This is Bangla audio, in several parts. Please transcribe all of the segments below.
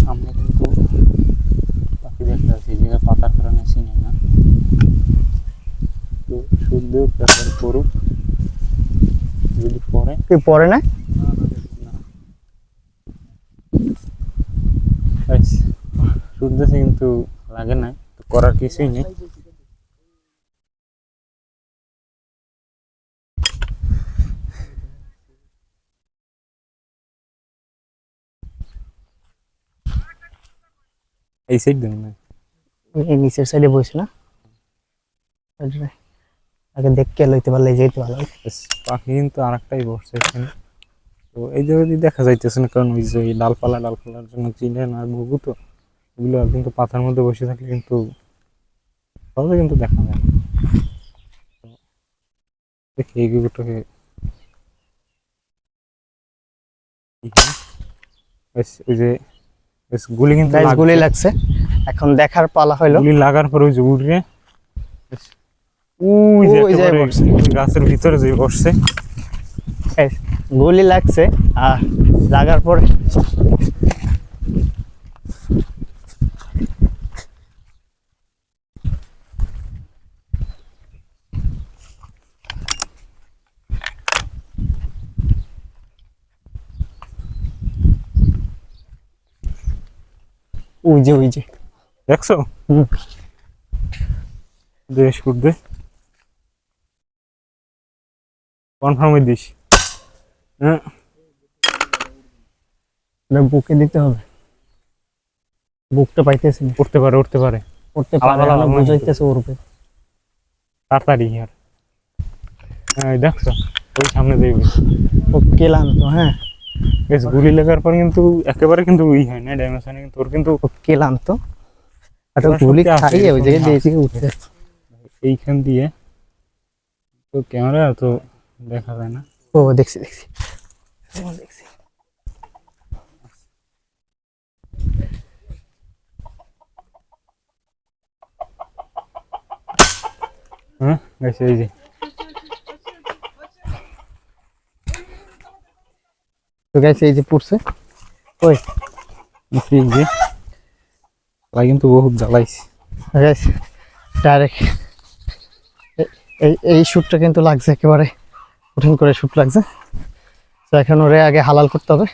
সামনে কিন্তু পাখি দেখতে আছে, এই জায়গায় পাতার কারণে চিনে না। তো শুদ্ধ প্রেসার করুক, যদি পরে কি পরে না শুনতেছে কিন্তু লাগে না, তো করার কিছুই নেই। এই সাইড দেন না, এই নিচের সাইডে বসে না আগে দেখকে লইতে পারলে যেতে ভালো। পাখি কিন্তু আর একটাই বসছে এখানে। তো এই জায়গায় দেখা যাইতেছে না, কারণ ওই যে ডালপালার জন্য চিনেন আর ঘুঘু, তো এগুলো কিন্তু পাতার মধ্যে বসে থাকলে কিন্তু সহজে কিন্তু দেখা যায় না। দেখি এই ঘুঘুটাকে ওই যে গুলি কিন্তু গুলি লাগছে, এখন দেখার পালা হইলো। গুলি লাগার পর ওই যে উড়ে ওই যে একেবারে গাছের ভিতরে যে বসছে। গুলি লাগছে আর লাগার পরে ওই যে দেখছো দেশ করবে কনফার্ম দিস। হ্যাঁ, বুকে দিতে হবে, বুকটা পাইতেছি না। উঠতে পারে উঠতে পারে বুঝাইতেছে উড়বে তাড়াতাড়ি আর। হ্যাঁ দেখছো ওই সামনে দেখবে ও ক্লান্ত। হ্যাঁ বেশ গুলি লাগার পর কিন্তু একেবারে কিন্তু ওই হয় না, ড্যামেজ হয় না, কিন্তু ওর কিন্তু ও ক্লান্ত। একটা গুলি খাইয়ে ওই জায়গায় দিয়ে উঠতে এইখান দিয়ে তো ক্যামেরা তো দেখা যায় না। ও দেখছি দেখছি দেখছি। হ্যাঁ গেছে এই যে তো গাইছে এই যে পড়ছে ওই এই যে তাই কিন্তু বহুত জ্বালাইছে গাইছে ডাইরেক্ট এই শুটটা কিন্তু লাগছে, একেবারে কঠিন করে শুট লাগছে। তো এখন ওরে আগে হালাল করতে হবে,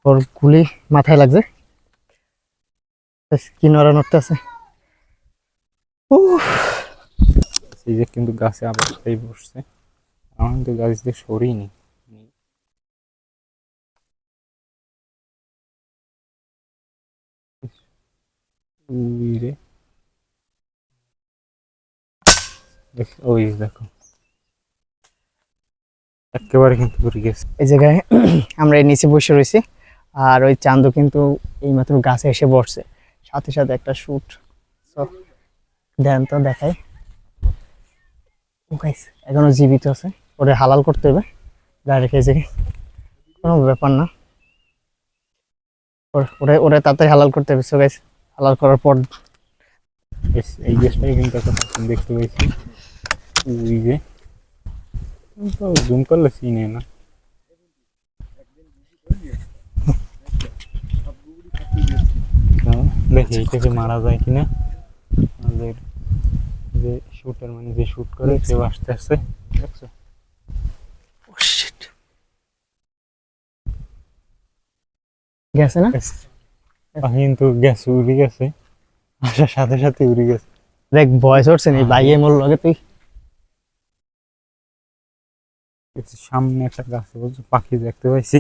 ওর গুলি মাথায় লাগছে, কি নড়া নড়তে আছে। এই যে কিন্তু গাছে আবার এই বসছে, আমার কিন্তু গাছ দিয়ে সরিনি। ওই রে ওই দেখো একেবারে কিন্তু পড়ে গেছে। এই জায়গায় আমরা এই নিচে বসে রয়েছি, আর ওই চান্দু কিন্তু এইমাত্র গাছে এসে বসছে, সাথে সাথে একটা শুট দেন তো দেখাই। এখনো জীবিত আছে, ওরে হালাল করতে হবে ডাইরেক্ট। এই জায়গায় কোনো ব্যাপার না, ওরে তাড়াতাড়ি হালাল করতে হবে। সো গাইস হালাল করার পর এই গ্যাসটাই কিন্তু একটা দেখতে পাইছি, ওই যে জুম করলে চিনে না। দেখি এইটাকে মারা যায় কিনা। আমাদের যে শুটার মানে যে শুট করে কেউ আসতে আসছে, দেখছো গেছে না, কিন্তু গ্যাস উড়ে গেছে, আসার সাথে সাথে উড়ে গেছে। দেখ বয়স উঠছে নি বাইয়ে মোর লগে তুই। সামনে একটা গাছে বলছে পাখি দেখতে পাইছি,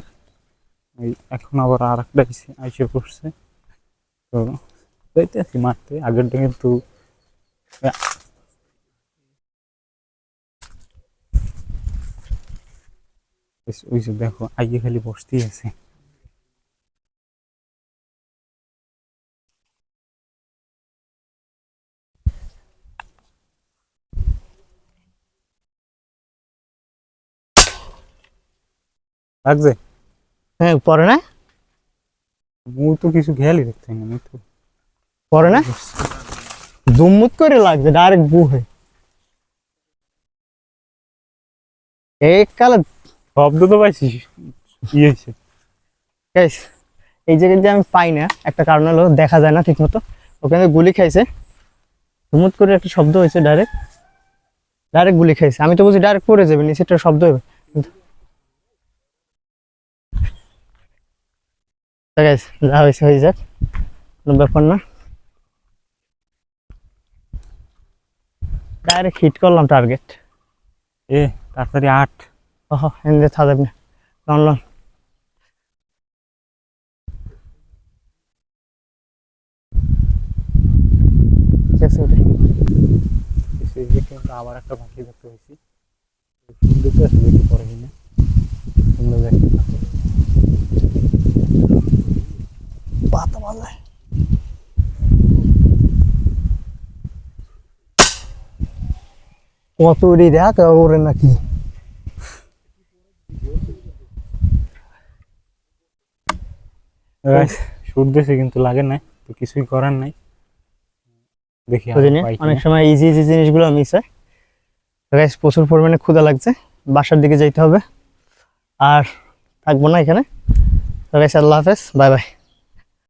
এই এখন আবার আর একটা আইসে পড়ছে। তো যাইতেছি মারতে, আগেরটা কিন্তু ওই যে দেখো আইয়ে খালি বসতেই আছে। লাগছে হ্যাঁ পরে না, মুই তো কিছু খেয়ালই দেখতে না, মুই তো পরে না দুমুত করে লাগছে ডাইরেক্ট বুহে এই কালে। শব্দ তো পাইছিস কি হয়েছে। গাইস এই জায়গায় যে আমি পাই না একটা কারণ হলো দেখা যায় না ঠিক মতো। ওখানে গুলি খাইছে, ধুমুত করে একটা শব্দ হয়েছে, ডাইরেক্ট ডাইরেক্ট গুলি খাইছে। আমি তো বুঝি ডাইরেক্ট পড়ে যাবে, নিচে একটা শব্দ হবে, কিন্তু guys, যা হয়েছে হয়ে যাক, কোনো ব্যাপার না। ডাইরেক্ট হিট করলাম টার্গেট। এ তাড়াতাড়ি আট। ওহ এনে থাকবে না, লন লন। ঠিক আছে ওটা। এই যে কিন্তু আবার একটা পাখি দেখতে পেয়েছি, ফুল দিতে আছে দেখি পরে কিনা, তোমরা দেখতে থাকো। পাতা বাজায় কত উড়ি দেখ ওরে নাকি। শুট দিয়েছে কিন্তু লাগে নাই, তো কিছুই করার নাই, দেখি আরো বুঝিনি, পাই অনেক কিনা। সময় ইজি ইজি জিনিসগুলো মিস হয়। গাইস প্রচুর পরিমাণে ক্ষুধা লাগছে, বাসার দিকে যাইতে হবে, আর থাকবো না এখানে। তো গাইস আল্লাহ হাফেজ, বাই বাই।